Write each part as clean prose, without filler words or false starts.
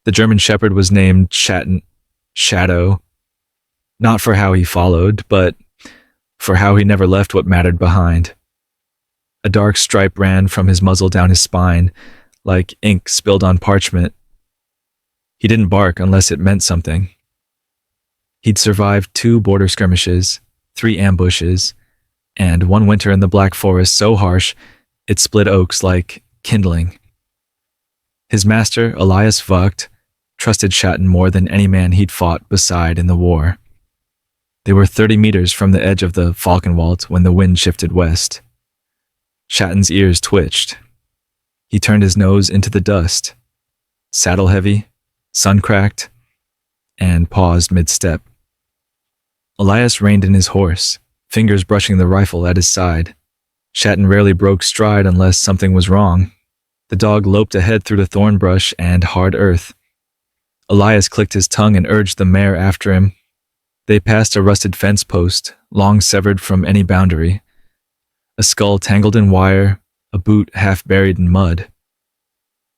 The German Shepherd was named Shadow, not for how he followed, but for how he never left what mattered behind. A dark stripe ran from his muzzle down his spine, like ink spilled on parchment. He didn't bark unless it meant something. He'd survived 2 border skirmishes, 3 ambushes, and 1 winter in the Black Forest so harsh it split oaks like kindling. His master, Elias Vught, trusted Schatten more than any man he'd fought beside in the war. They were 30 meters from the edge of the Falkenwald when the wind shifted west. Schatten's ears twitched. He turned his nose into the dust, saddle heavy, sun-cracked, and paused mid-step. Elias reined in his horse, fingers brushing the rifle at his side. Schatten rarely broke stride unless something was wrong. The dog loped ahead through the thorn brush and hard earth. Elias clicked his tongue and urged the mare after him. They passed a rusted fence post, long severed from any boundary. A skull tangled in wire, a boot half buried in mud.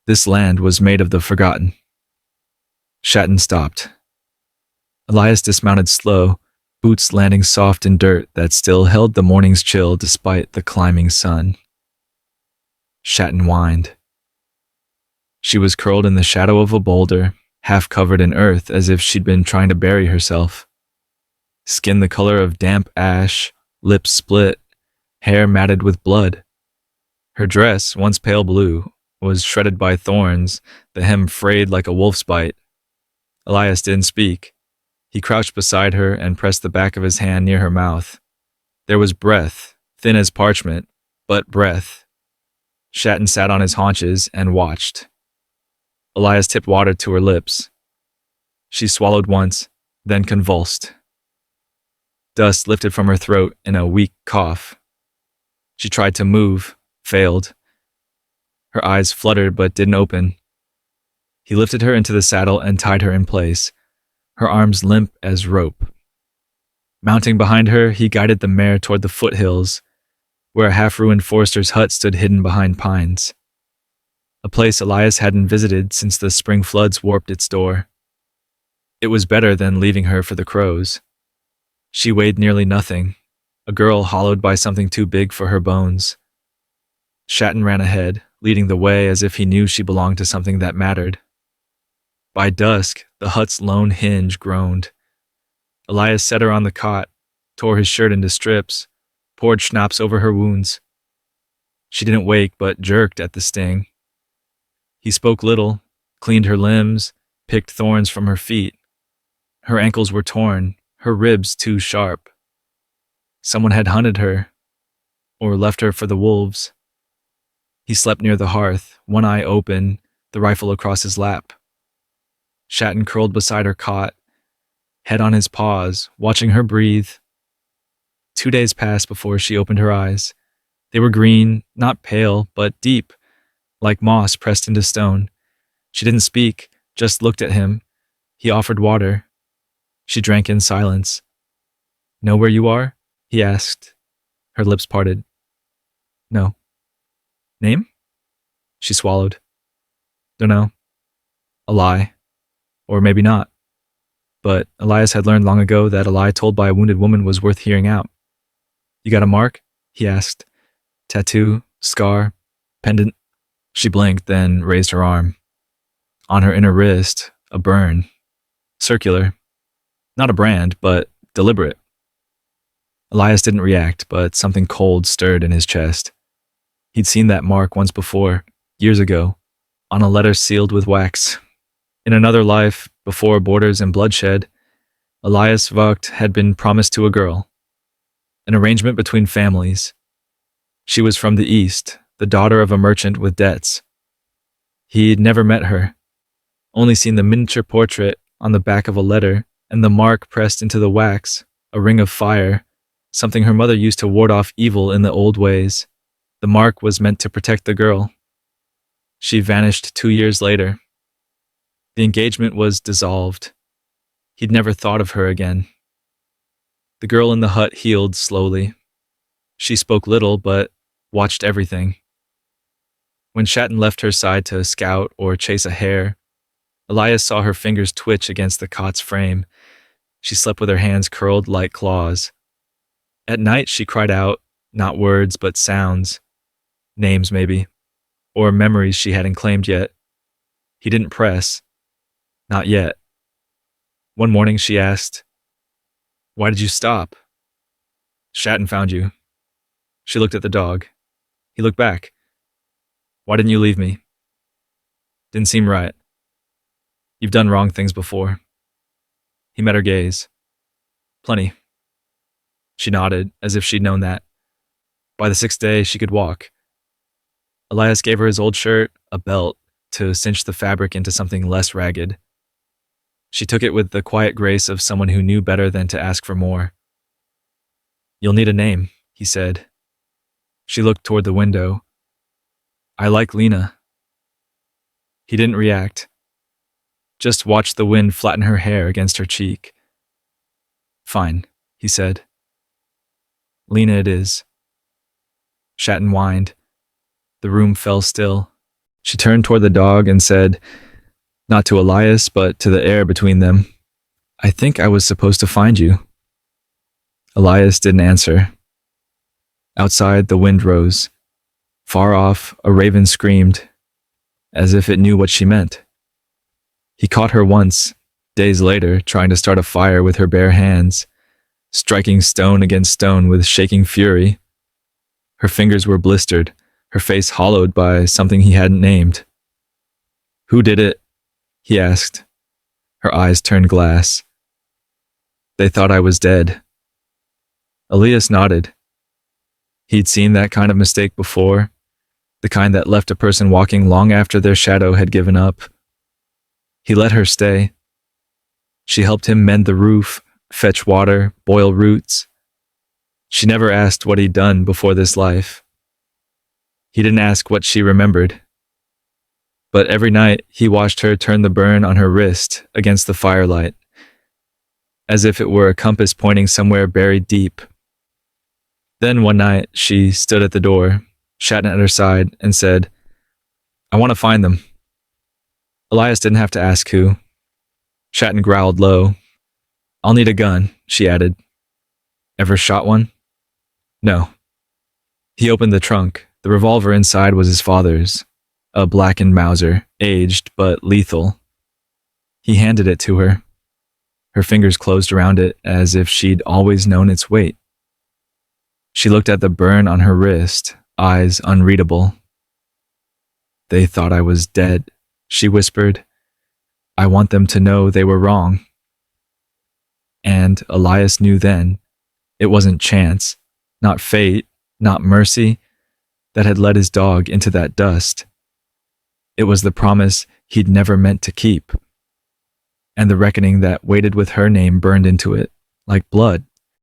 This land was made of the forgotten. Schatten stopped. Elias dismounted slow, boots landing soft in dirt that still held the morning's chill despite the climbing sun. Schatten whined. She was curled in the shadow of a boulder, half covered in earth as if she'd been trying to bury herself. Skin the color of damp ash, lips split, hair matted with blood. Her dress, once pale blue, was shredded by thorns, the hem frayed like a wolf's bite. Elias didn't speak. He crouched beside her and pressed the back of his hand near her mouth. There was breath, thin as parchment, but breath. Schatten sat on his haunches and watched. Elias tipped water to her lips. She swallowed once, then convulsed. Dust lifted from her throat in a weak cough. She tried to move, failed. Her eyes fluttered but didn't open. He lifted her into the saddle and tied her in place, her arms limp as rope. Mounting behind her, he guided the mare toward the foothills, where a half-ruined forester's hut stood hidden behind pines. A place Elias hadn't visited since the spring floods warped its door. It was better than leaving her for the crows. She weighed nearly nothing, a girl hollowed by something too big for her bones. Schatten ran ahead, leading the way as if he knew she belonged to something that mattered. By dusk, the hut's lone hinge groaned. Elias set her on the cot, tore his shirt into strips, poured schnapps over her wounds. She didn't wake but jerked at the sting. He spoke little, cleaned her limbs, picked thorns from her feet. Her ankles were torn, her ribs too sharp. Someone had hunted her, or left her for the wolves. He slept near the hearth, one eye open, the rifle across his lap. Schatten curled beside her cot, head on his paws, watching her breathe. 2 days passed before she opened her eyes. They were green, not pale, but deep, like moss pressed into stone. She didn't speak, just looked at him. He offered water. She drank in silence. "Know where you are?" he asked. Her lips parted. "No." "Name?" She swallowed. "Dunno." A lie. Or maybe not. But Elias had learned long ago that a lie told by a wounded woman was worth hearing out. "You got a mark?" he asked. "Tattoo, scar, pendant?" She blinked, then raised her arm. On her inner wrist, a burn. Circular. Not a brand, but deliberate. Elias didn't react, but something cold stirred in his chest. He'd seen that mark once before, years ago, on a letter sealed with wax. In another life, before borders and bloodshed, Elias Vught had been promised to a girl. An arrangement between families. She was from the East, the daughter of a merchant with debts. He'd never met her, only seen the miniature portrait on the back of a letter and the mark pressed into the wax, a ring of fire, something her mother used to ward off evil in the old ways. The mark was meant to protect the girl. She vanished 2 years later. The engagement was dissolved. He'd never thought of her again. The girl in the hut healed slowly. She spoke little, but watched everything. When Schatten left her side to scout or chase a hare, Elias saw her fingers twitch against the cot's frame. She slept with her hands curled like claws. At night, she cried out, not words, but sounds. Names, maybe. Or memories she hadn't claimed yet. He didn't press. Not yet. One morning, she asked, "Why did you stop?" "Shatton found you." She looked at the dog. He looked back. "Why didn't you leave me?" "Didn't seem right. You've done wrong things before." He met her gaze. "Plenty." She nodded, as if she'd known that. By the 6th day, she could walk. Elias gave her his old shirt, a belt, to cinch the fabric into something less ragged. She took it with the quiet grace of someone who knew better than to ask for more. "You'll need a name," he said. She looked toward the window. "I like Lena." He didn't react. Just watched the wind flatten her hair against her cheek. "Fine," he said. "Lena it is." Shatton whined. The room fell still. She turned toward the dog and said, not to Elias, but to the air between them, "I think I was supposed to find you." Elias didn't answer. Outside, the wind rose. Far off, a raven screamed, as if it knew what she meant. He caught her once, days later, trying to start a fire with her bare hands, striking stone against stone with shaking fury. Her fingers were blistered, her face hollowed by something he hadn't named. "Who did it?" he asked. Her eyes turned glass. "They thought I was dead." Elias nodded. He'd seen that kind of mistake before, the kind that left a person walking long after their shadow had given up. He let her stay. She helped him mend the roof, fetch water, boil roots. She never asked what he'd done before this life. He didn't ask what she remembered. But every night, he watched her turn the burn on her wrist against the firelight, as if it were a compass pointing somewhere buried deep. Then one night, she stood at the door, Shatton at her side, and said, "I want to find them." Elias didn't have to ask who. Shatton growled low. "I'll need a gun," she added. "Ever shot one?" "No." He opened the trunk. The revolver inside was his father's, a blackened Mauser, aged but lethal. He handed it to her. Her fingers closed around it as if she'd always known its weight. She looked at the burn on her wrist, eyes unreadable. "They thought I was dead," she whispered. "I want them to know they were wrong." And Elias knew then, it wasn't chance, not fate, not mercy, that had led his dog into that dust. It was the promise he'd never meant to keep, and the reckoning that waited with her name burned into it, like blood.